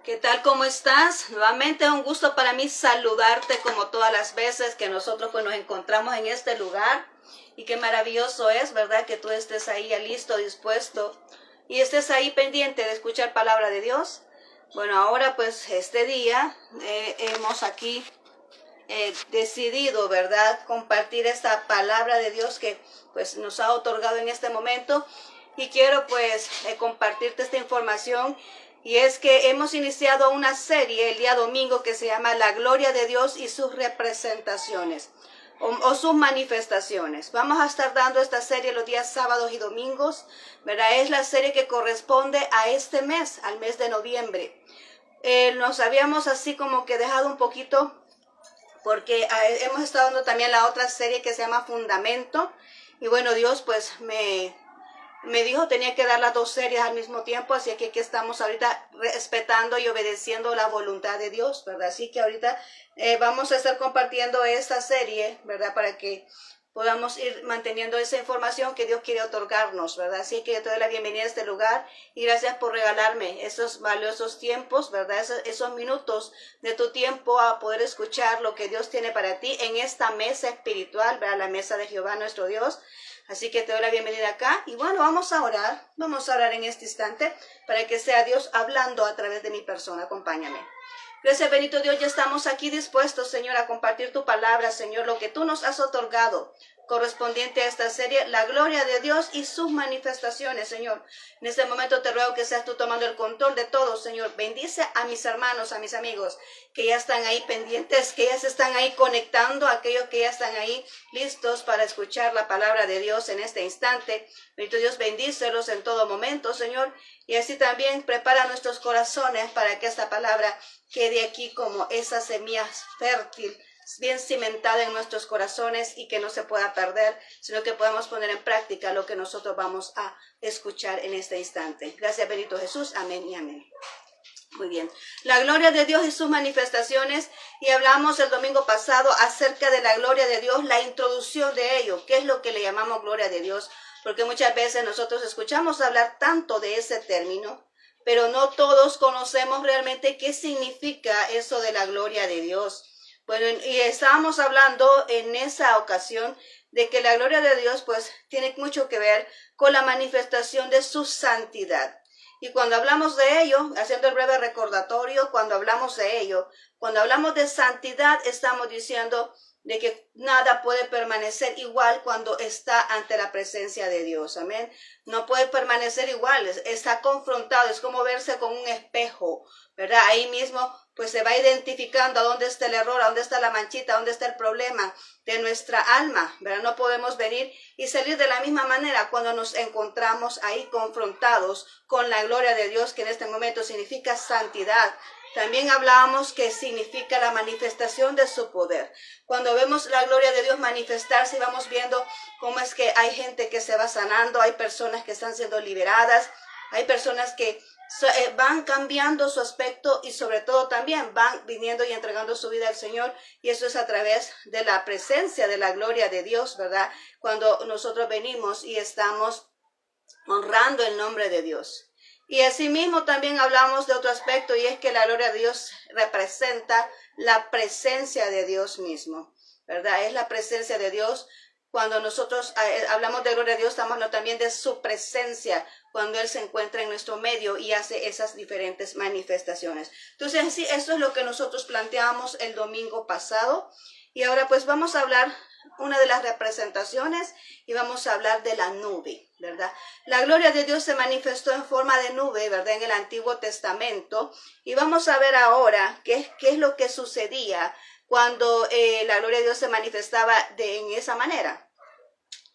¿Qué tal? ¿Cómo estás? Nuevamente es un gusto para mí saludarte como todas las veces que nosotros pues nos encontramos en este lugar. Y qué maravilloso es, ¿verdad? Que tú estés ahí ya listo, dispuesto y estés ahí pendiente de escuchar palabra de Dios. Bueno, ahora pues este día hemos aquí decidido, ¿verdad? Compartir esta palabra de Dios que pues nos ha otorgado en este momento. Y quiero pues compartirte esta información. Y es que hemos iniciado una serie el día domingo que se llama La Gloria de Dios y sus representaciones o sus manifestaciones. Vamos a estar dando esta serie los días sábados y domingos, ¿verdad? Es la serie que corresponde a este mes, al mes de noviembre. Nos habíamos así como que dejado un poquito porque hemos estado dando también la otra serie que se llama Fundamento. Y bueno, Dios pues me dijo tenía que dar las dos series al mismo tiempo, así que aquí estamos ahorita respetando y obedeciendo la voluntad de Dios, ¿verdad? Así que ahorita vamos a estar compartiendo esta serie, ¿verdad? Para que podamos ir manteniendo esa información que Dios quiere otorgarnos, ¿verdad? Así que yo te doy la bienvenida a este lugar y gracias por regalarme esos valiosos tiempos, ¿verdad? Esos minutos de tu tiempo a poder escuchar lo que Dios tiene para ti en esta mesa espiritual, ¿verdad? La mesa de Jehová nuestro Dios. Así que te doy la bienvenida acá y bueno, vamos a orar en este instante para que sea Dios hablando a través de mi persona. Acompáñame. Gracias, bendito Dios, ya estamos aquí dispuestos, Señor, a compartir tu palabra, Señor, lo que tú nos has otorgado correspondiente a esta serie, la gloria de Dios y sus manifestaciones, Señor. En este momento te ruego que seas tú tomando el control de todo, Señor. Bendice a mis hermanos, a mis amigos, que ya están ahí pendientes, que ya se están ahí conectando, aquellos que ya están ahí listos para escuchar la palabra de Dios en este instante. Bendito Dios, bendícelos en todo momento, Señor. Y así también prepara nuestros corazones para que esta palabra quede aquí como esa semilla fértil, bien cimentada en nuestros corazones y que no se pueda perder, sino que podamos poner en práctica lo que nosotros vamos a escuchar en este instante. Gracias, bendito Jesús. Amén y amén. Muy bien. La gloria de Dios y sus manifestaciones. Y hablamos el domingo pasado acerca de la gloria de Dios, la introducción de ello. ¿Qué es lo que le llamamos gloria de Dios? Porque muchas veces nosotros escuchamos hablar tanto de ese término, pero no todos conocemos realmente qué significa eso de la gloria de Dios. Bueno, y estábamos hablando en esa ocasión de que la gloria de Dios pues tiene mucho que ver con la manifestación de su santidad. Y cuando hablamos de ello, haciendo el breve recordatorio, cuando hablamos de santidad, estamos diciendo de que nada puede permanecer igual cuando está ante la presencia de Dios. Amén. No puede permanecer igual, está confrontado, es como verse con un espejo, ¿verdad? Ahí mismo pues se va identificando a dónde está el error, a dónde está la manchita, a dónde está el problema de nuestra alma, ¿verdad? No podemos venir y salir de la misma manera cuando nos encontramos ahí confrontados con la gloria de Dios, que en este momento significa santidad. También hablábamos que significa la manifestación de su poder. Cuando vemos la gloria de Dios manifestarse, vamos viendo cómo es que hay gente que se va sanando, hay personas que están siendo liberadas, hay personas que van cambiando su aspecto y sobre todo también van viniendo y entregando su vida al Señor, y eso es a través de la presencia de la gloria de Dios, ¿verdad? Cuando nosotros venimos y estamos honrando el nombre de Dios. Y asimismo también hablamos de otro aspecto, y es que la gloria de Dios representa la presencia de Dios mismo, ¿verdad? Es la presencia de Dios. Cuando nosotros hablamos de gloria de Dios, estamos hablando también de su presencia, cuando Él se encuentra en nuestro medio y hace esas diferentes manifestaciones. Entonces, sí, eso es lo que nosotros planteamos el domingo pasado. Y ahora pues vamos a hablar una de las representaciones y vamos a hablar de la nube, ¿verdad? La gloria de Dios se manifestó en forma de nube, ¿verdad? En el Antiguo Testamento. Y vamos a ver ahora qué es lo que sucedía cuando la gloria de Dios se manifestaba en esa manera.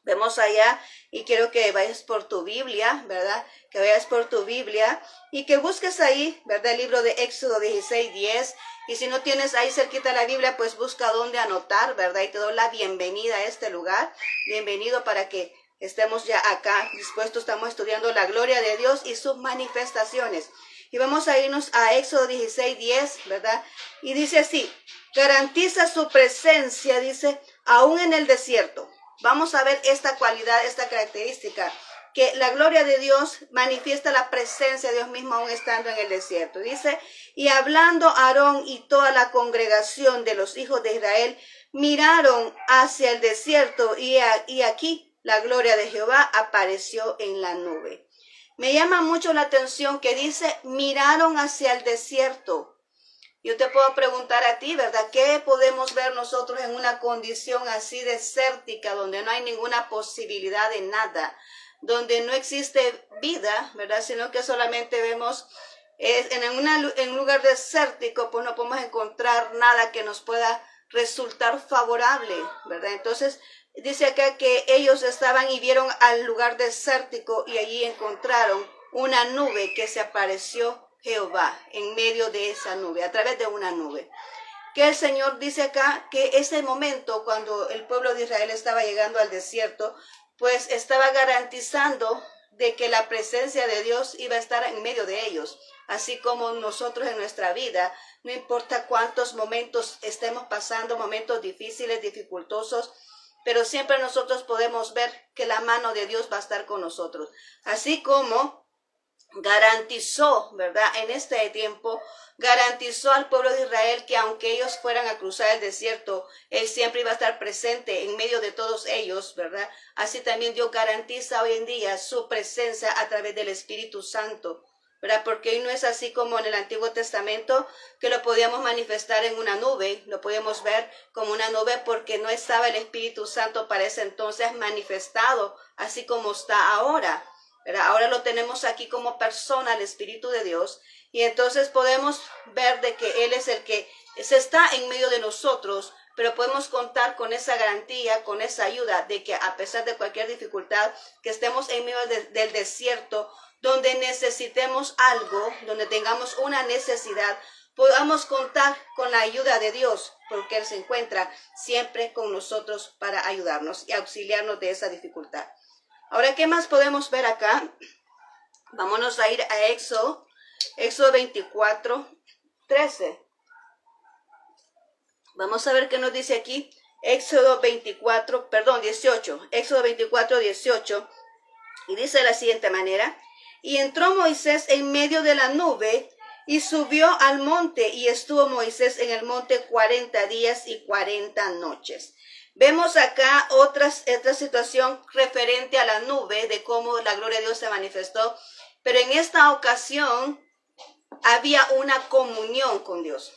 Vemos allá y quiero que vayas por tu Biblia, ¿verdad? Que vayas por tu Biblia y que busques ahí, ¿verdad? El libro de Éxodo 16:10. Y si no tienes ahí cerquita la Biblia, pues busca dónde anotar, ¿verdad? Y te doy la bienvenida a este lugar. Bienvenido para que estemos ya acá dispuestos. Estamos estudiando la gloria de Dios y sus manifestaciones. Y vamos a irnos a Éxodo 16:10, ¿verdad? Y dice así: garantiza su presencia, dice, aún en el desierto. Vamos a ver esta cualidad, esta característica que la gloria de Dios manifiesta la presencia de Dios mismo aún estando en el desierto. Dice, y hablando Aarón y toda la congregación de los hijos de Israel, miraron hacia el desierto y aquí la gloria de Jehová apareció en la nube. Me llama mucho la atención que dice, miraron hacia el desierto. Yo te puedo preguntar a ti, ¿verdad? ¿Qué podemos ver nosotros en una condición así desértica, donde no hay ninguna posibilidad de nada, donde no existe vida, ¿verdad? Sino que solamente vemos en un lugar desértico, pues no podemos encontrar nada que nos pueda resultar favorable, ¿verdad? Entonces, dice acá que ellos estaban y vieron al lugar desértico y allí encontraron una nube que se apareció Jehová en medio de esa nube, a través de una nube. Que el Señor dice acá que ese momento cuando el pueblo de Israel estaba llegando al desierto, pues estaba garantizando de que la presencia de Dios iba a estar en medio de ellos. Así como nosotros en nuestra vida, no importa cuántos momentos estemos pasando, momentos difíciles, dificultosos, pero siempre nosotros podemos ver que la mano de Dios va a estar con nosotros. Así como garantizó, ¿verdad? En este tiempo, garantizó al pueblo de Israel que aunque ellos fueran a cruzar el desierto, Él siempre iba a estar presente en medio de todos ellos, ¿verdad? Así también Dios garantiza hoy en día su presencia a través del Espíritu Santo, ¿verdad? Porque hoy no es así como en el Antiguo Testamento, que lo podíamos manifestar en una nube, lo podíamos ver como una nube porque no estaba el Espíritu Santo para ese entonces manifestado, así como está ahora. ¿Verdad? Ahora lo tenemos aquí como persona, el Espíritu de Dios, y entonces podemos ver de que Él es el que se está en medio de nosotros, pero podemos contar con esa garantía, con esa ayuda de que a pesar de cualquier dificultad, que estemos en medio del desierto, donde necesitemos algo, donde tengamos una necesidad, podamos contar con la ayuda de Dios, porque Él se encuentra siempre con nosotros para ayudarnos y auxiliarnos de esa dificultad. Ahora, ¿qué más podemos ver acá? Vámonos a ir a Éxodo 24, 13. Vamos a ver qué nos dice aquí. Éxodo 24, 18. Éxodo 24, 18. Y dice de la siguiente manera. Y entró Moisés en medio de la nube y subió al monte, y estuvo Moisés en el monte 40 días y 40 noches. Vemos acá otra situación referente a la nube, de cómo la gloria de Dios se manifestó, pero en esta ocasión había una comunión con Dios.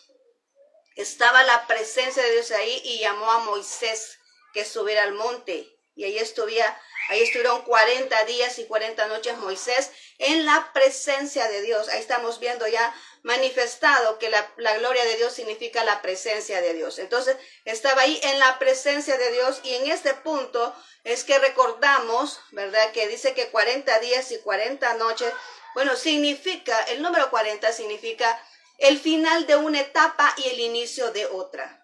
Estaba la presencia de Dios ahí y llamó a Moisés que subiera al monte. Y ahí estuvieron 40 días y 40 noches Moisés en la presencia de Dios. Ahí estamos viendo ya manifestado que la gloria de Dios significa la presencia de Dios. Entonces estaba ahí en la presencia de Dios, y en este punto es que recordamos, ¿verdad? Que dice que 40 días y 40 noches, bueno, significa, el número 40 significa el final de una etapa y el inicio de otra.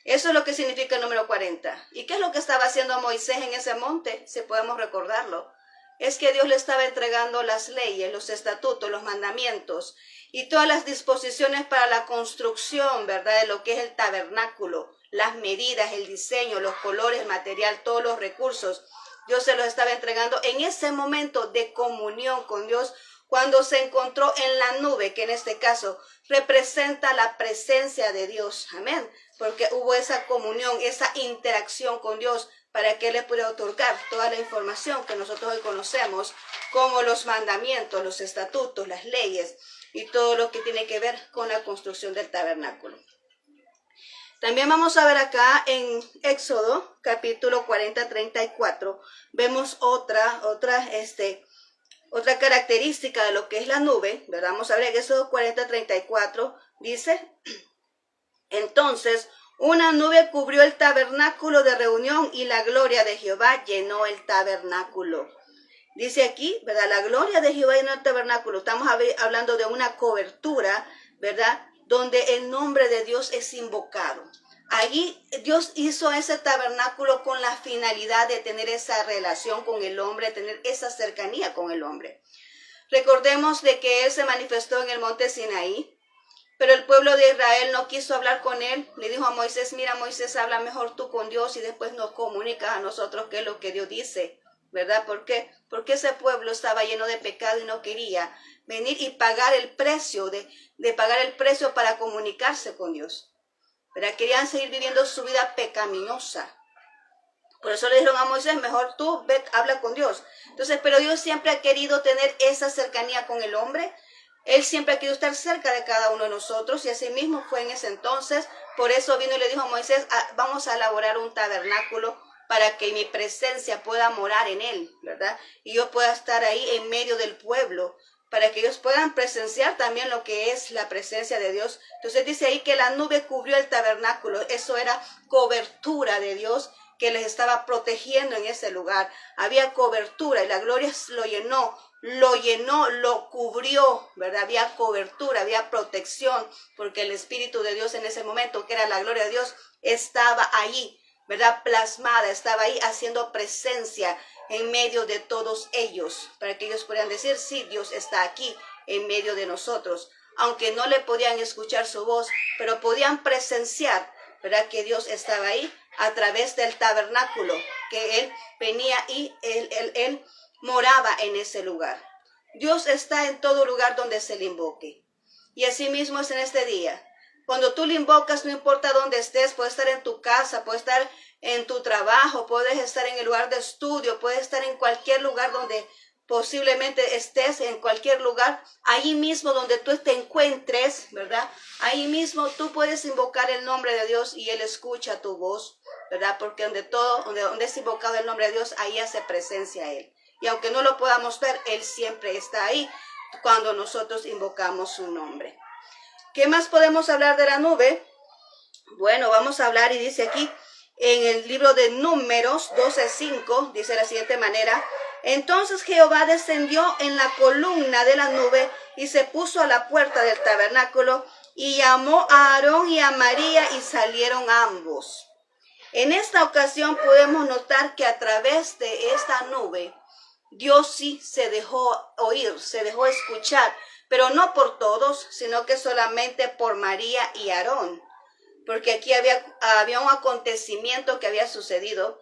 Eso es lo que significa el número 40. ¿Y qué es lo que estaba haciendo Moisés en ese monte? Si podemos recordarlo. Es que Dios le estaba entregando las leyes, los estatutos, los mandamientos y todas las disposiciones para la construcción, ¿verdad? De lo que es el tabernáculo, las medidas, el diseño, los colores, el material, todos los recursos. Dios se los estaba entregando en ese momento de comunión con Dios, cuando se encontró en la nube, que en este caso representa la presencia de Dios. Amén. Porque hubo esa comunión, esa interacción con Dios, para que Él le pudiera otorgar toda la información que nosotros hoy conocemos, como los mandamientos, los estatutos, las leyes y todo lo que tiene que ver con la construcción del tabernáculo. También vamos a ver acá en Éxodo, capítulo 40, 34, vemos otra característica de lo que es la nube, ¿verdad? Vamos a ver en Éxodo 40, 34, dice: entonces una nube cubrió el tabernáculo de reunión y la gloria de Jehová llenó el tabernáculo. Dice aquí, ¿verdad? La gloria de Jehová llenó el tabernáculo. Estamos hablando de una cobertura, ¿verdad? Donde el nombre de Dios es invocado. Allí Dios hizo ese tabernáculo con la finalidad de tener esa relación con el hombre, tener esa cercanía con el hombre. Recordemos de que Él se manifestó en el monte Sinaí, pero el pueblo de Israel no quiso hablar con Él. Le dijo a Moisés: mira, Moisés, habla mejor tú con Dios y después nos comunicas a nosotros qué es lo que Dios dice. ¿verdad? ¿Por qué? Porque ese pueblo estaba lleno de pecado y no quería venir y pagar el precio, de pagar el precio para comunicarse con Dios, ¿verdad? Querían seguir viviendo su vida pecaminosa. Por eso le dijeron a Moisés, mejor tú ve, habla con Dios. Entonces, pero Dios siempre ha querido tener esa cercanía con el hombre. Él siempre ha querido estar cerca de cada uno de nosotros, y así mismo fue en ese entonces. Por eso vino y le dijo a Moisés, vamos a elaborar un tabernáculo para que mi presencia pueda morar en él, ¿verdad? Y yo pueda estar ahí en medio del pueblo, para que ellos puedan presenciar también lo que es la presencia de Dios. Entonces dice ahí que la nube cubrió el tabernáculo. Eso era cobertura de Dios que les estaba protegiendo en ese lugar. Había cobertura y la gloria lo cubrió, ¿verdad? Había cobertura, había protección, porque el Espíritu de Dios en ese momento, que era la gloria de Dios, estaba ahí, ¿verdad? Plasmada, estaba ahí haciendo presencia en medio de todos ellos, para que ellos pudieran decir, sí, Dios está aquí en medio de nosotros, aunque no le podían escuchar su voz, pero podían presenciar, ¿verdad? Que Dios estaba ahí a través del tabernáculo, que Él venía y Él moraba en ese lugar. Dios está en todo lugar donde se le invoque. Y así mismo es en este día. Cuando tú le invocas, no importa dónde estés, puedes estar en tu casa, puedes estar en tu trabajo, puedes estar en el lugar de estudio, puedes estar en cualquier lugar donde posiblemente estés, en cualquier lugar, ahí mismo donde tú te encuentres, ¿verdad? Ahí mismo tú puedes invocar el nombre de Dios y Él escucha tu voz, ¿verdad? Porque donde es invocado el nombre de Dios, ahí hace presencia Él. Y aunque no lo podamos ver, Él siempre está ahí cuando nosotros invocamos su nombre. ¿Qué más podemos hablar de la nube? Bueno, vamos a hablar, y dice aquí en el libro de Números 12:5, dice de la siguiente manera: entonces Jehová descendió en la columna de la nube y se puso a la puerta del tabernáculo y llamó a Aarón y a María y salieron ambos. En esta ocasión podemos notar que a través de esta nube Dios sí se dejó oír, se dejó escuchar, pero no por todos, sino que solamente por María y Aarón, porque aquí había un acontecimiento que había sucedido,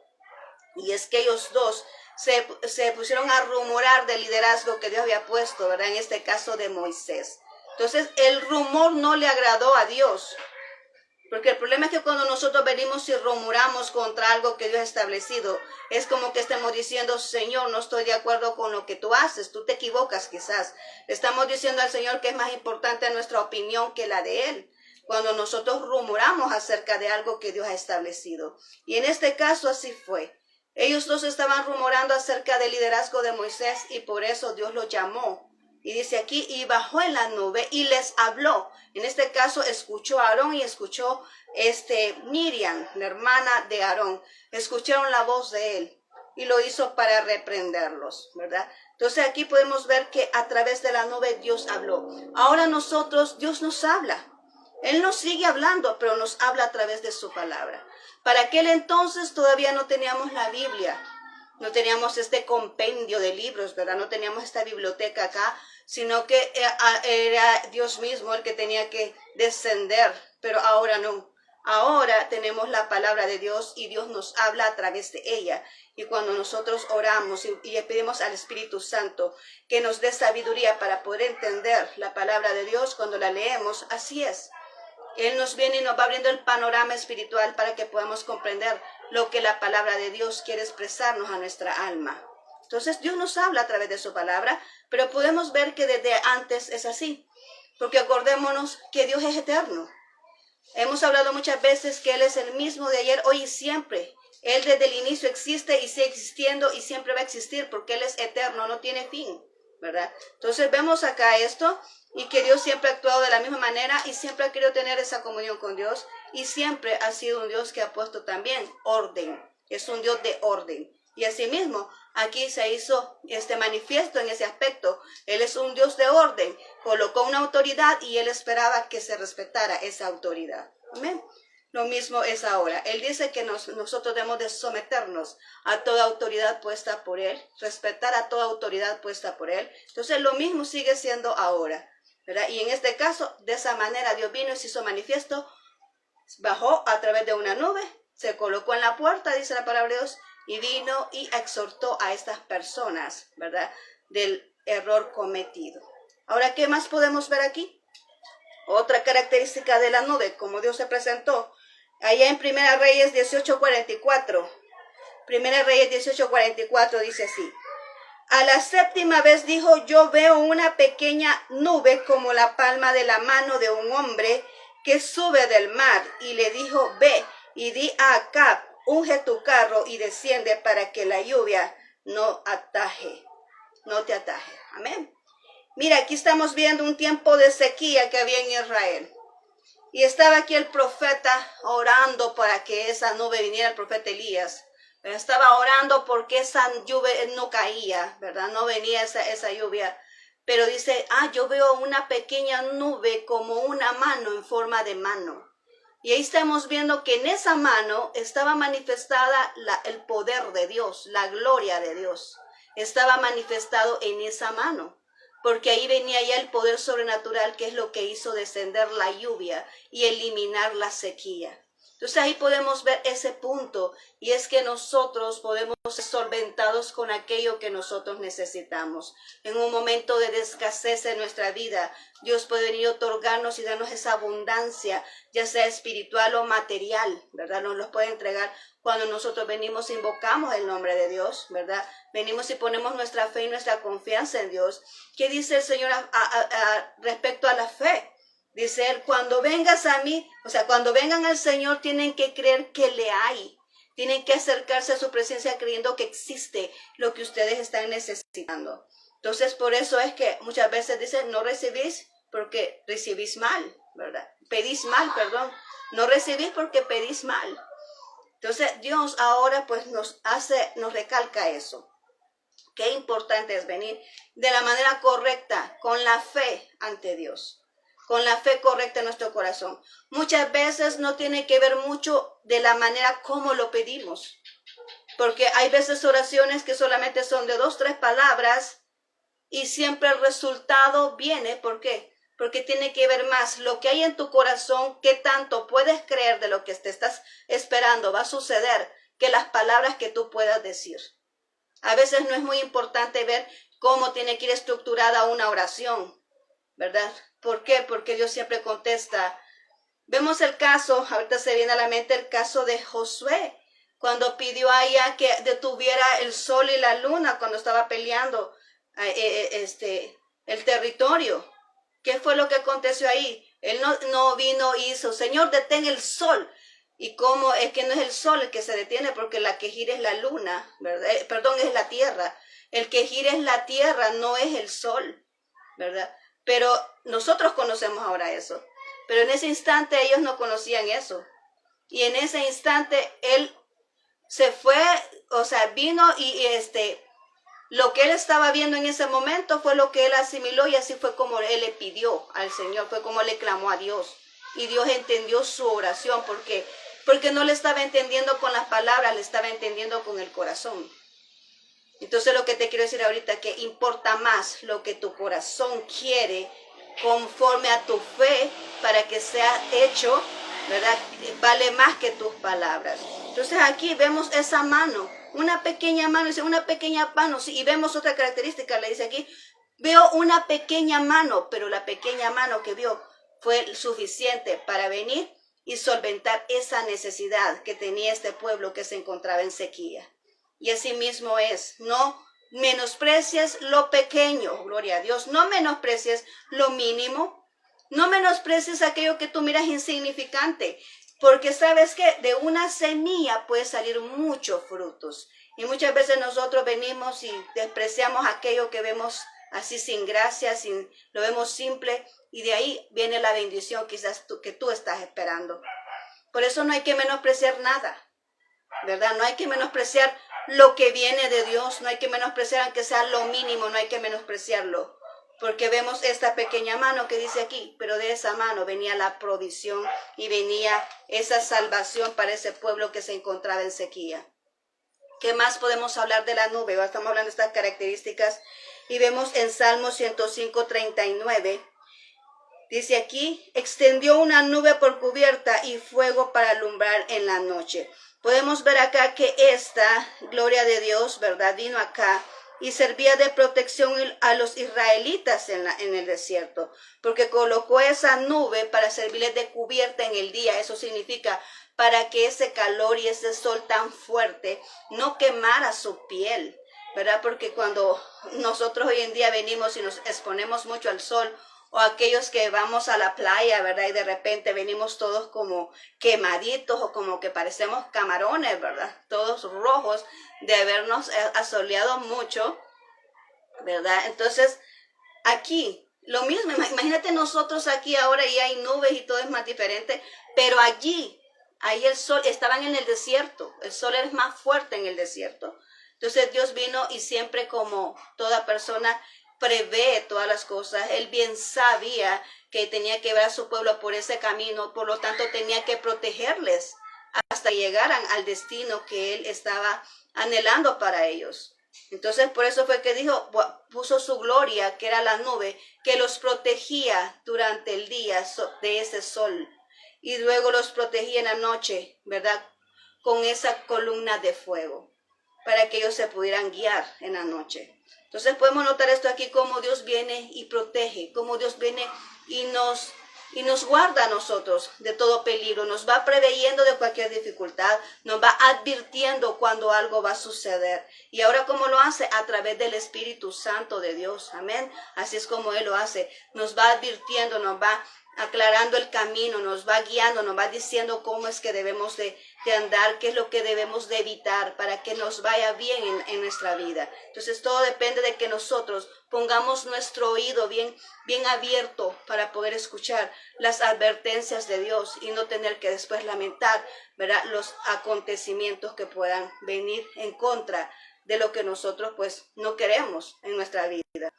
y es que ellos dos se pusieron a rumorar del liderazgo que Dios había puesto, ¿verdad? En este caso de Moisés. Entonces el rumor no le agradó a Dios, porque el problema es que cuando nosotros venimos y rumoramos contra algo que Dios ha establecido, es como que estemos diciendo, Señor, no estoy de acuerdo con lo que tú haces, tú te equivocas quizás. Le estamos diciendo al Señor que es más importante nuestra opinión que la de Él, cuando nosotros rumoramos acerca de algo que Dios ha establecido. Y en este caso así fue. Ellos dos estaban rumorando acerca del liderazgo de Moisés y por eso Dios los llamó. Y dice aquí, y bajó en la nube y les habló. En este caso escuchó a Aarón y escuchó Miriam, la hermana de Aarón. Escucharon la voz de él y lo hizo para reprenderlos, ¿verdad? Entonces aquí podemos ver que a través de la nube Dios habló. Ahora nosotros, Dios nos habla. Él nos sigue hablando, pero nos habla a través de su palabra. Para aquel entonces todavía no teníamos la Biblia. No teníamos este compendio de libros, ¿verdad? No teníamos esta biblioteca acá, sino que era Dios mismo el que tenía que descender, pero ahora no. Ahora tenemos la palabra de Dios y Dios nos habla a través de ella. Y cuando nosotros oramos y le pedimos al Espíritu Santo que nos dé sabiduría para poder entender la palabra de Dios cuando la leemos, así es. Él nos viene y nos va abriendo el panorama espiritual para que podamos comprender lo que la palabra de Dios quiere expresarnos a nuestra alma. Entonces Dios nos habla a través de su palabra, pero podemos ver que desde antes es así, porque acordémonos que Dios es eterno. Hemos hablado muchas veces que Él es el mismo de ayer, hoy y siempre. Él desde el inicio existe y sigue existiendo y siempre va a existir porque Él es eterno, no tiene fin, ¿verdad? Entonces vemos acá esto y que Dios siempre ha actuado de la misma manera y siempre ha querido tener esa comunión con Dios y siempre ha sido un Dios que ha puesto también orden. Es un Dios de orden. Y asimismo, aquí se hizo manifiesto en ese aspecto. Él es un Dios de orden. Colocó una autoridad y Él esperaba que se respetara esa autoridad. Amén. Lo mismo es ahora. Él dice que nosotros debemos de someternos a toda autoridad puesta por Él, respetar a toda autoridad puesta por Él. Entonces lo mismo sigue siendo ahora, ¿verdad? Y en este caso, de esa manera Dios vino y se hizo manifiesto, bajó a través de una nube, se colocó en la puerta, dice la palabra de Dios, y vino y exhortó a estas personas, ¿verdad?, del error cometido. Ahora, ¿qué más podemos ver aquí? Otra característica de la nube, como Dios se presentó. Allá en Primera Reyes 18:44. Primera Reyes 18:44 dice así. A la séptima vez dijo, yo veo una pequeña nube como la palma de la mano de un hombre que sube del mar. Y le dijo, ve y di a Acab, unge tu carro y desciende para que la lluvia no te ataje. Amén. Mira, aquí estamos viendo un tiempo de sequía que había en Israel. Y estaba aquí el profeta orando para que esa nube viniera, el profeta Elías. Estaba orando porque esa lluvia no caía, ¿verdad? No venía esa lluvia. Pero dice, yo veo una pequeña nube como una mano en forma de mano. Y ahí estamos viendo que en esa mano estaba manifestada el poder de Dios, la gloria de Dios. Estaba manifestado en esa mano. Porque ahí venía ya el poder sobrenatural, que es lo que hizo descender la lluvia y eliminar la sequía. Entonces ahí podemos ver ese punto, y es que nosotros podemos ser solventados con aquello que nosotros necesitamos. En un momento de escasez en nuestra vida, Dios puede venir a otorgarnos y darnos esa abundancia, ya sea espiritual o material, ¿verdad? Nos los puede entregar cuando nosotros venimos e invocamos el nombre de Dios, ¿verdad? Venimos y ponemos nuestra fe y nuestra confianza en Dios. ¿Qué dice el Señor respecto a la fe? Dice él, cuando vengas a mí, cuando vengan al Señor, tienen que creer que le hay. Tienen que acercarse a su presencia creyendo que existe lo que ustedes están necesitando. Entonces, por eso es que muchas veces dicen, no recibís porque recibís mal, ¿verdad? Pedís mal, perdón. No recibís porque pedís mal. Entonces, Dios ahora pues nos recalca eso. Qué importante es venir de la manera correcta, con la fe ante Dios. Con la fe correcta en nuestro corazón. Muchas veces no tiene que ver mucho de la manera como lo pedimos. Porque hay veces oraciones que solamente son de 2, 3 palabras y siempre el resultado viene. ¿Por qué? Porque tiene que ver más lo que hay en tu corazón, qué tanto puedes creer de lo que te estás esperando va a suceder, que las palabras que tú puedas decir. A veces no es muy importante ver cómo tiene que ir estructurada una oración, ¿verdad? ¿Por qué? Porque Dios siempre contesta. Vemos el caso, ahorita se viene a la mente el caso de Josué, cuando pidió a ella que detuviera el sol y la luna cuando estaba peleando el territorio. ¿Qué fue lo que aconteció ahí? Él no vino y hizo, Señor, detén el sol. ¿Y cómo? Es que no es el sol el que se detiene, porque la que gira es la luna, ¿verdad? Es la tierra. El que gira es la tierra, no es el sol, ¿verdad? Pero nosotros conocemos ahora eso. Pero en ese instante ellos no conocían eso. Y en ese instante él se fue, vino y lo que él estaba viendo en ese momento fue lo que él asimiló, y así fue como él le pidió al Señor, fue como le clamó a Dios. Y Dios entendió su oración, porque no le estaba entendiendo con las palabras, le estaba entendiendo con el corazón. Entonces lo que te quiero decir ahorita, que importa más lo que tu corazón quiere conforme a tu fe para que sea hecho, ¿verdad? Vale más que tus palabras. Entonces aquí vemos esa mano, una pequeña mano, dice una pequeña mano, sí, y vemos otra característica, le dice aquí, veo una pequeña mano, pero la pequeña mano que vio fue suficiente para venir y solventar esa necesidad que tenía este pueblo que se encontraba en sequía. Y así mismo es, no menosprecies lo pequeño, gloria a Dios, no menosprecies lo mínimo, no menosprecies aquello que tú miras insignificante, porque sabes que de una semilla puede salir muchos frutos. Y muchas veces nosotros venimos y despreciamos aquello que vemos así sin gracia, lo vemos simple, y de ahí viene la bendición quizás que tú estás esperando. Por eso no hay que menospreciar nada, ¿verdad? No hay que menospreciar lo que viene de Dios, no hay que menospreciar aunque sea lo mínimo, no hay que menospreciarlo. Porque vemos esta pequeña mano que dice aquí, pero de esa mano venía la provisión y venía esa salvación para ese pueblo que se encontraba en sequía. ¿Qué más podemos hablar de la nube? Estamos hablando de estas características y vemos en Salmo 105:39. Dice aquí, extendió una nube por cubierta y fuego para alumbrar en la noche. Podemos ver acá que esta gloria de Dios, ¿verdad? Vino acá y servía de protección a los israelitas en el desierto, porque colocó esa nube para servirles de cubierta en el día. Eso significa para que ese calor y ese sol tan fuerte no quemara su piel, ¿verdad? Porque cuando nosotros hoy en día venimos y nos exponemos mucho al sol, o aquellos que vamos a la playa, ¿verdad? Y de repente venimos todos como quemaditos o como que parecemos camarones, ¿verdad? Todos rojos de habernos asoleado mucho, ¿verdad? Entonces, aquí, lo mismo, imagínate nosotros aquí ahora y hay nubes y todo es más diferente, pero ahí el sol, estaban en el desierto, el sol es más fuerte en el desierto. Entonces Dios vino y siempre como toda persona prevé todas las cosas. Él bien sabía que tenía que ver a su pueblo por ese camino, por lo tanto tenía que protegerles hasta que llegaran al destino que él estaba anhelando para ellos. Entonces por eso fue que dijo, puso su gloria, que era la nube, que los protegía durante el día de ese sol, y luego los protegía en la noche, ¿verdad? Con esa columna de fuego, para que ellos se pudieran guiar en la noche. Entonces podemos notar esto aquí, cómo Dios viene y protege, cómo Dios viene y nos guarda a nosotros de todo peligro, nos va preveyendo de cualquier dificultad, nos va advirtiendo cuando algo va a suceder. Y ahora, ¿cómo lo hace? A través del Espíritu Santo de Dios, amén. Así es como Él lo hace, nos va advirtiendo, nos va aclarando el camino, nos va guiando, nos va diciendo cómo es que debemos de andar, qué es lo que debemos de evitar para que nos vaya bien en nuestra vida. Entonces todo depende de que nosotros pongamos nuestro oído bien abierto para poder escuchar las advertencias de Dios y no tener que después lamentar, ¿verdad?, los acontecimientos que puedan venir en contra de lo que nosotros pues no queremos en nuestra vida.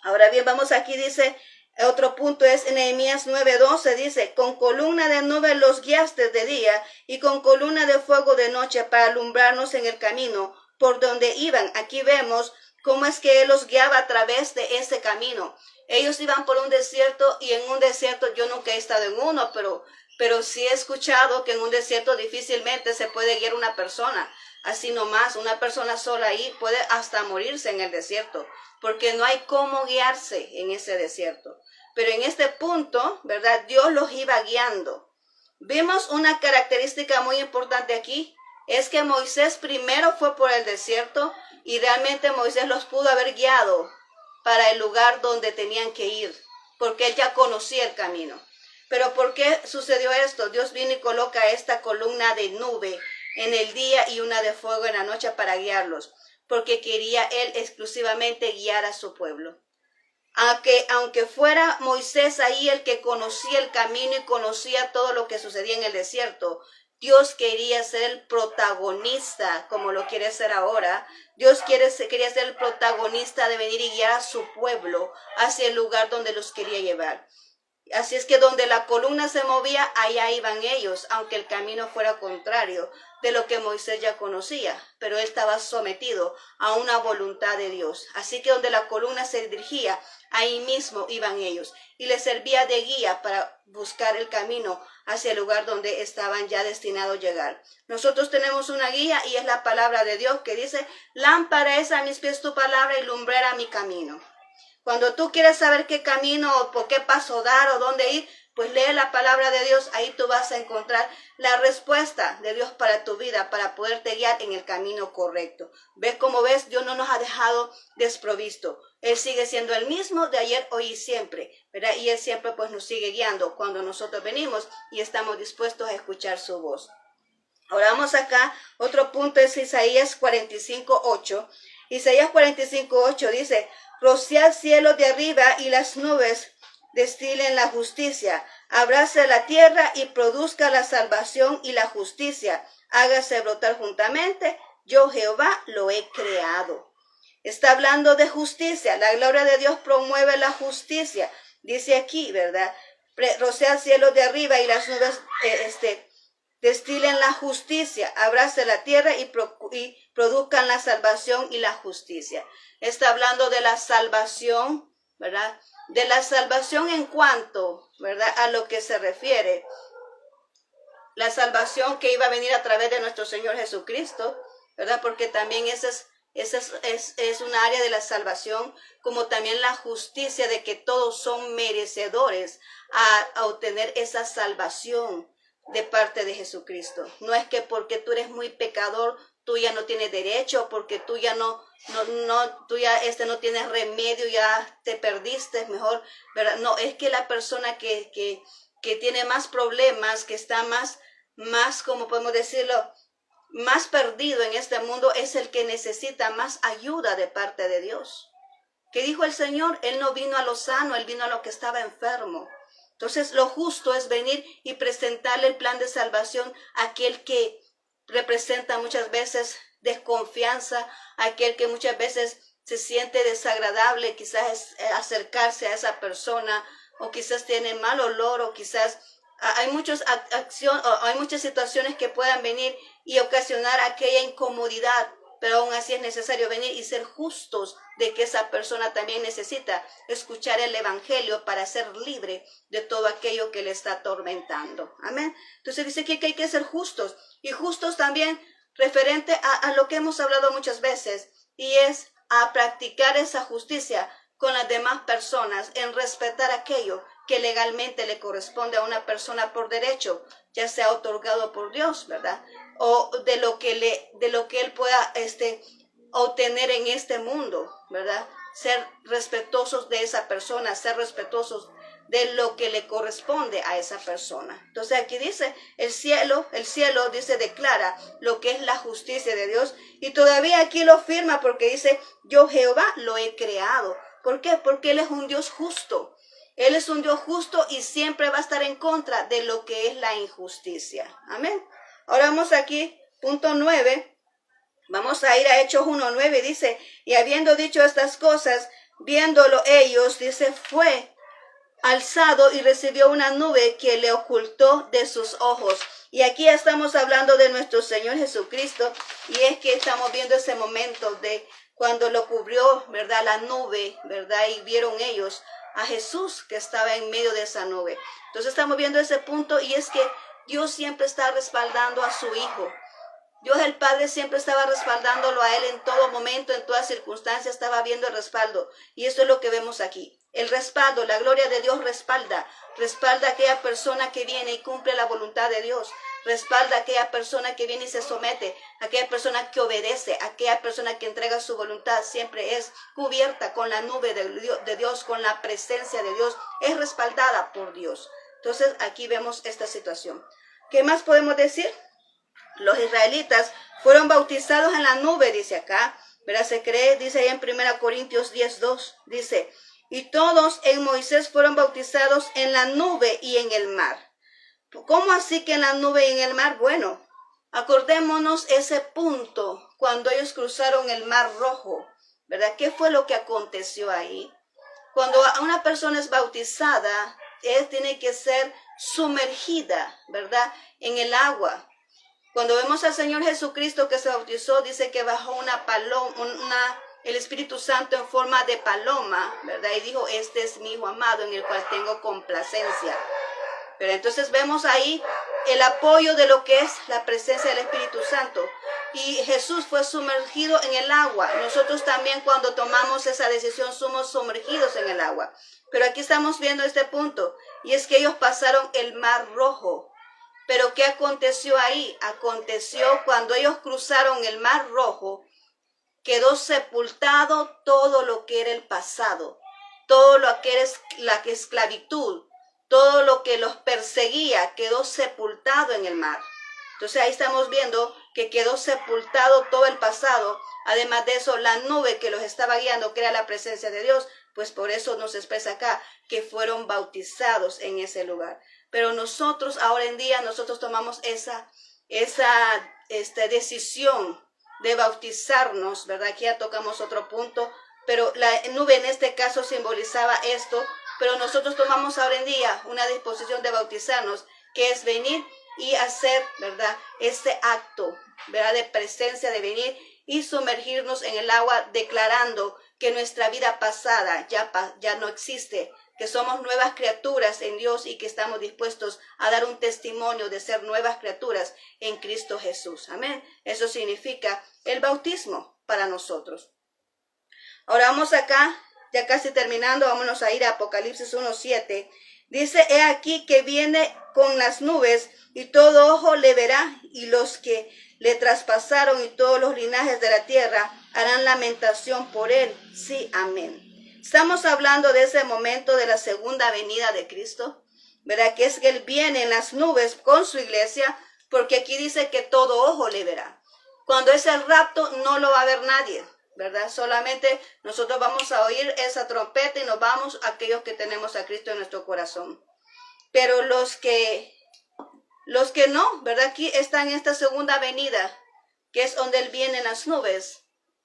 Ahora bien, vamos aquí, dice, otro punto es en Nehemías 9:12, dice, con columna de nube los guiaste de día y con columna de fuego de noche para alumbrarnos en el camino por donde iban. Aquí vemos cómo es que Él los guiaba a través de ese camino. Ellos iban por un desierto y en un desierto, yo nunca he estado en uno, pero sí he escuchado que en un desierto difícilmente se puede guiar una persona. Así nomás, una persona sola ahí puede hasta morirse en el desierto, porque no hay cómo guiarse en ese desierto. Pero en este punto, ¿verdad?, Dios los iba guiando. Vimos una característica muy importante aquí, es que Moisés primero fue por el desierto y realmente Moisés los pudo haber guiado para el lugar donde tenían que ir, porque él ya conocía el camino. Pero ¿por qué sucedió esto? Dios viene y coloca esta columna de nube en el día y una de fuego en la noche para guiarlos, porque quería Él exclusivamente guiar a su pueblo. Aunque fuera Moisés ahí el que conocía el camino y conocía todo lo que sucedía en el desierto, Dios quería ser el protagonista, como lo quiere ser ahora. Dios quería ser el protagonista de venir y guiar a su pueblo hacia el lugar donde los quería llevar. Así es que donde la columna se movía, allá iban ellos, aunque el camino fuera contrario de lo que Moisés ya conocía, pero él estaba sometido a una voluntad de Dios. Así que donde la columna se dirigía, ahí mismo iban ellos, y les servía de guía para buscar el camino hacia el lugar donde estaban ya destinados a llegar. Nosotros tenemos una guía y es la palabra de Dios que dice, lámpara es a mis pies tu palabra y lumbrera mi camino. Cuando tú quieres saber qué camino o por qué paso dar o dónde ir, pues lee la palabra de Dios, ahí tú vas a encontrar la respuesta de Dios para tu vida, para poderte guiar en el camino correcto. ¿Ves cómo ves? Dios no nos ha dejado desprovisto. Él sigue siendo el mismo de ayer, hoy y siempre, ¿verdad? Y Él siempre pues nos sigue guiando cuando nosotros venimos y estamos dispuestos a escuchar su voz. Ahora vamos acá, otro punto es Isaías 45:8. Isaías 45:8 dice, rociad cielos de arriba y las nubes destilen la justicia. Abrace la tierra y produzca la salvación y la justicia. Hágase brotar juntamente. Yo Jehová lo he creado. Está hablando de justicia. La gloria de Dios promueve la justicia. Dice aquí, ¿verdad? Rociad cielos de arriba y las nubes destilen la justicia. Abrace la tierra y produzcan la salvación y la justicia. Está hablando de la salvación, ¿verdad? De la salvación en cuanto, ¿verdad? A lo que se refiere. La salvación que iba a venir a través de nuestro Señor Jesucristo, ¿verdad? Porque también esa es una área de la salvación, como también la justicia de que todos son merecedores a obtener esa salvación de parte de Jesucristo. No es que porque tú eres muy pecador, tú ya no tienes derecho, porque tú ya no tienes remedio, ya te perdiste, mejor, ¿verdad? No, es que la persona que tiene más problemas, que está más, como podemos decirlo, más perdido en este mundo, es el que necesita más ayuda de parte de Dios. ¿Qué dijo el Señor? Él no vino a lo sano, Él vino a lo que estaba enfermo. Entonces, lo justo es venir y presentarle el plan de salvación a aquel que representa muchas veces desconfianza, a aquel que muchas veces se siente desagradable, quizás acercarse a esa persona, o quizás tiene mal olor, o quizás hay muchas situaciones que puedan venir y ocasionar aquella incomodidad, pero aún así es necesario venir y ser justos de que esa persona también necesita escuchar el evangelio para ser libre de todo aquello que le está atormentando. Amén. Entonces dice que hay que ser justos, y justos también referente a lo que hemos hablado muchas veces, y es a practicar esa justicia con las demás personas, en respetar aquello que legalmente le corresponde a una persona por derecho, ya sea otorgado por Dios, ¿verdad? O de lo que él pueda obtener en este mundo, ¿verdad? Ser respetuosos de esa persona, ser respetuosos de lo que le corresponde a esa persona. Entonces aquí dice, el cielo dice, declara lo que es la justicia de Dios, y todavía aquí lo firma porque dice, yo Jehová lo he creado. ¿Por qué? Porque Él es un Dios justo. Él es un Dios justo y siempre va a estar en contra de lo que es la injusticia. Amén. Ahora vamos aquí, punto 9. Vamos a ir a Hechos 1:9. Dice, y habiendo dicho estas cosas, viéndolo ellos, dice, fue alzado y recibió una nube que le ocultó de sus ojos. Y aquí estamos hablando de nuestro Señor Jesucristo, y es que estamos viendo ese momento de cuando lo cubrió, ¿verdad? La nube, ¿verdad? Y vieron ellos a Jesús que estaba en medio de esa nube. Entonces estamos viendo ese punto, y es que Dios siempre está respaldando a su Hijo. Dios el Padre siempre estaba respaldándolo a Él en todo momento, en toda circunstancia, estaba viendo el respaldo. Y eso es lo que vemos aquí. El respaldo, la gloria de Dios respalda a aquella persona que viene y cumple la voluntad de Dios. Respalda a aquella persona que viene y se somete, a aquella persona que obedece, a aquella persona que entrega su voluntad. Siempre es cubierta con la nube de Dios, con la presencia de Dios. Es respaldada por Dios. Entonces aquí vemos esta situación. ¿Qué más podemos decir? Los israelitas fueron bautizados en la nube, dice acá, ¿verdad? Se cree, dice ahí en 1 Corintios 10:2, dice, y todos en Moisés fueron bautizados en la nube y en el mar. ¿Cómo así que en la nube y en el mar? Bueno, acordémonos ese punto cuando ellos cruzaron el mar Rojo, ¿verdad? ¿Qué fue lo que aconteció ahí? Cuando una persona es bautizada, él tiene que ser sumergida, ¿verdad? En el agua. Cuando vemos al Señor Jesucristo que se bautizó, dice que bajó el Espíritu Santo en forma de paloma, ¿verdad? Y dijo, este es mi Hijo amado en el cual tengo complacencia. Pero entonces vemos ahí el apoyo de lo que es la presencia del Espíritu Santo. Y Jesús fue sumergido en el agua. Nosotros también cuando tomamos esa decisión somos sumergidos en el agua. Pero aquí estamos viendo este punto. Y es que ellos pasaron el mar Rojo. Pero ¿qué aconteció ahí? Aconteció cuando ellos cruzaron el mar Rojo, quedó sepultado todo lo que era el pasado, todo lo que era la esclavitud, todo lo que los perseguía, quedó sepultado en el mar. Entonces ahí estamos viendo que quedó sepultado todo el pasado. Además de eso, la nube que los estaba guiando, que era la presencia de Dios, pues por eso nos expresa acá que fueron bautizados en ese lugar. Pero nosotros, ahora en día, nosotros tomamos esa decisión de bautizarnos, ¿verdad? Aquí ya tocamos otro punto, pero la nube en este caso simbolizaba esto, pero nosotros tomamos ahora en día una disposición de bautizarnos, que es venir y hacer, ¿verdad? Este acto, ¿verdad? De presencia, de venir y sumergirnos en el agua, declarando que nuestra vida pasada ya no existe, que somos nuevas criaturas en Dios y que estamos dispuestos a dar un testimonio de ser nuevas criaturas en Cristo Jesús. Amén. Eso significa el bautismo para nosotros. Ahora vamos acá, ya casi terminando, vámonos a ir a Apocalipsis 1:7. Dice, he aquí que viene con las nubes y todo ojo le verá, y los que le traspasaron y todos los linajes de la tierra harán lamentación por él. Sí, amén. Estamos hablando de ese momento de la segunda venida de Cristo, ¿verdad? Que es que Él viene en las nubes con su iglesia, porque aquí dice que todo ojo le verá. Cuando es el rapto no lo va a ver nadie, ¿verdad? Solamente nosotros vamos a oír esa trompeta y nos vamos aquellos que tenemos a Cristo en nuestro corazón. Pero los que no, ¿verdad? Aquí están en esta segunda venida, que es donde Él viene en las nubes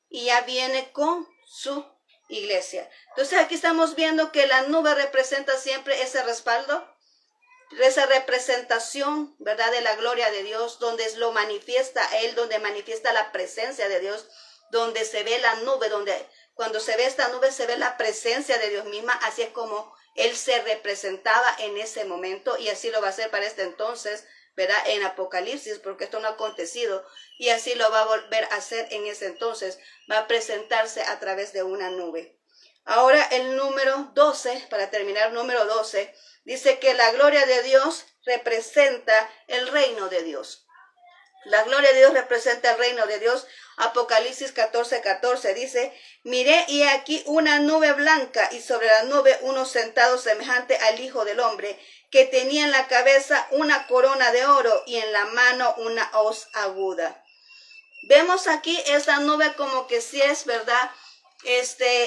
y ya viene con su iglesia. Entonces aquí estamos viendo que la nube representa siempre ese respaldo, esa representación, ¿verdad? De la gloria de Dios, donde lo manifiesta Él, donde manifiesta la presencia de Dios, donde se ve la nube, donde cuando se ve esta nube se ve la presencia de Dios misma. Así es como Él se representaba en ese momento y así lo va a hacer para este entonces, ¿verdad? En Apocalipsis, porque esto no ha acontecido, y así lo va a volver a hacer en ese entonces, va a presentarse a través de una nube. Ahora el número 12, para terminar, número 12, dice que la gloria de Dios representa el reino de Dios. La gloria de Dios representa el reino de Dios. Apocalipsis 14:14 dice, miré y aquí una nube blanca y sobre la nube uno sentado semejante al Hijo del Hombre, que tenía en la cabeza una corona de oro y en la mano una hoz aguda. Vemos aquí esa nube como que sí es, ¿verdad?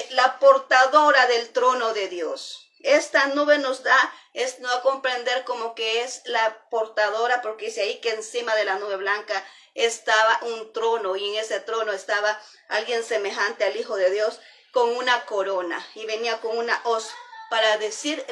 La portadora del trono de Dios. Esta nube nos da a comprender como que es la portadora, porque dice ahí que encima de la nube blanca estaba un trono y en ese trono estaba alguien semejante al Hijo de Dios con una corona y venía con una hoz para decir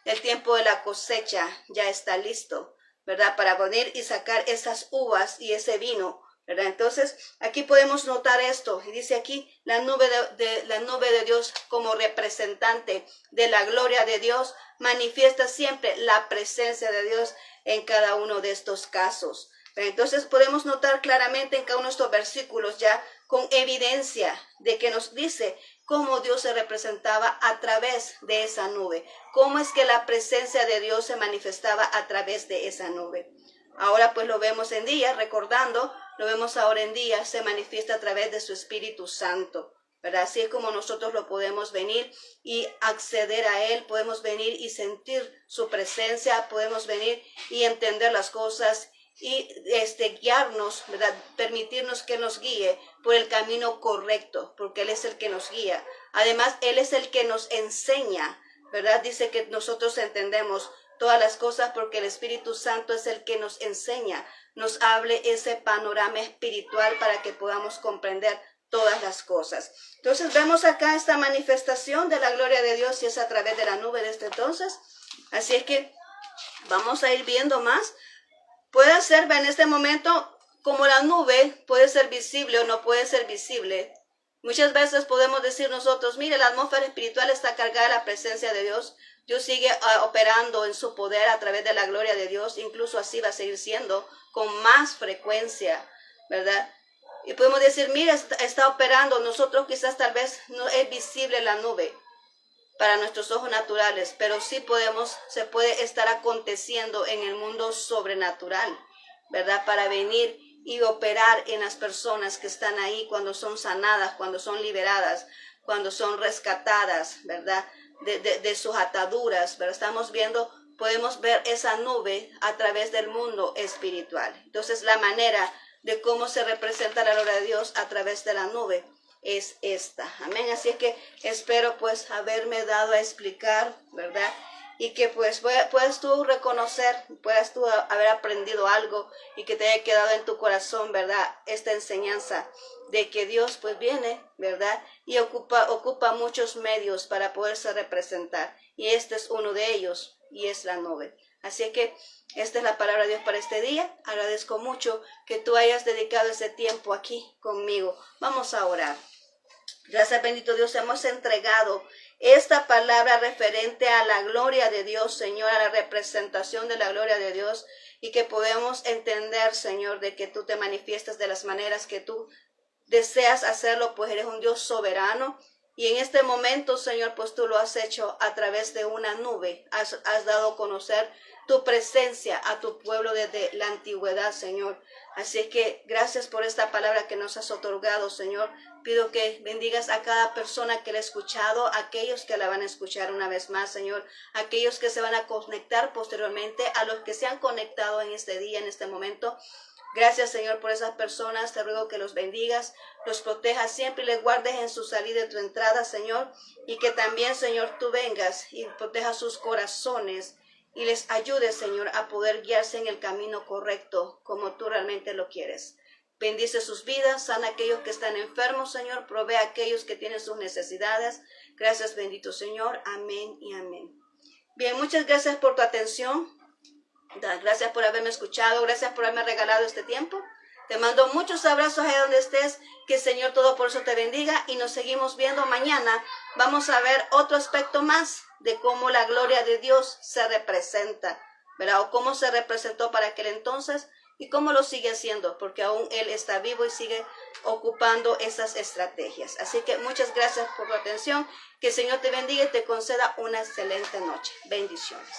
el tiempo de la cosecha ya está listo, ¿verdad? Para venir y sacar esas uvas y ese vino, ¿verdad? Entonces aquí podemos notar esto y dice aquí la nube de Dios como representante de la gloria de Dios manifiesta siempre la presencia de Dios en cada uno de estos casos. Entonces podemos notar claramente en cada uno de estos versículos ya con evidencia de que nos dice cómo Dios se representaba a través de esa nube, cómo es que la presencia de Dios se manifestaba a través de esa nube. Ahora pues lo vemos en día, recordando, lo vemos ahora en día, se manifiesta a través de su Espíritu Santo, ¿verdad? Así es como nosotros lo podemos venir y acceder a Él, podemos venir y sentir su presencia, podemos venir y entender las cosas y guiarnos, ¿verdad? Permitirnos que nos guíe por el camino correcto, porque Él es el que nos guía. Además, Él es el que nos enseña, ¿verdad? Dice que nosotros entendemos todas las cosas porque el Espíritu Santo es el que nos enseña, nos hable ese panorama espiritual para que podamos comprender todas las cosas. Entonces vemos acá esta manifestación de la gloria de Dios y es a través de la nube de este entonces. Así es que vamos a ir viendo más. Puede ser en este momento como la nube puede ser visible o no puede ser visible. Muchas veces podemos decir nosotros, mire, la atmósfera espiritual está cargada de la presencia de Dios. Dios sigue operando en su poder a través de la gloria de Dios. Incluso así va a seguir siendo con más frecuencia, ¿verdad? Y podemos decir, mira, está operando. Nosotros quizás tal vez no es visible la nube para nuestros ojos naturales, pero sí se puede estar aconteciendo en el mundo sobrenatural, ¿verdad? Para venir y operar en las personas que están ahí cuando son sanadas, cuando son liberadas, cuando son rescatadas, ¿verdad? De sus ataduras, ¿verdad? Podemos ver esa nube a través del mundo espiritual. Entonces la manera de cómo se representa la gloria de Dios a través de la nube es esta. Amén. Así es que espero pues haberme dado a explicar, ¿verdad? Y que pues puedas tú reconocer, puedas tú haber aprendido algo y que te haya quedado en tu corazón, ¿verdad? Esta enseñanza de que Dios pues viene, ¿verdad? Y ocupa muchos medios para poderse representar. Y este es uno de ellos y es la nube. Así que esta es la palabra de Dios para este día. Agradezco mucho que tú hayas dedicado ese tiempo aquí conmigo. Vamos a orar. Gracias, bendito Dios, hemos entregado esta palabra referente a la gloria de Dios, Señor, a la representación de la gloria de Dios, y que podemos entender, Señor, de que tú te manifiestas de las maneras que tú deseas hacerlo, pues eres un Dios soberano. Y en este momento, Señor, pues tú lo has hecho a través de una nube. Has dado a conocer tu presencia a tu pueblo desde la antigüedad, Señor. Así que gracias por esta palabra que nos has otorgado, Señor. Pido que bendigas a cada persona que la ha escuchado, a aquellos que la van a escuchar una vez más, Señor, a aquellos que se van a conectar posteriormente, a los que se han conectado en este día, en este momento. Gracias, Señor, por esas personas. Te ruego que los bendigas, los protejas siempre y les guardes en su salida y tu entrada, Señor. Y que también, Señor, tú vengas y protejas sus corazones y les ayudes, Señor, a poder guiarse en el camino correcto como tú realmente lo quieres. Bendice sus vidas, sana a aquellos que están enfermos, Señor. Provee a aquellos que tienen sus necesidades. Gracias, bendito Señor. Amén y amén. Bien, muchas gracias por tu atención. Gracias por haberme escuchado, gracias por haberme regalado este tiempo. Te mando muchos abrazos allá donde estés, que el Señor Todopoderoso te bendiga y nos seguimos viendo mañana. Vamos a ver otro aspecto más de cómo la gloria de Dios se representa, ¿verdad? O cómo se representó para aquel entonces y cómo lo sigue haciendo, porque aún Él está vivo y sigue ocupando esas estrategias. Así que muchas gracias por tu atención, que el Señor te bendiga y te conceda una excelente noche. Bendiciones.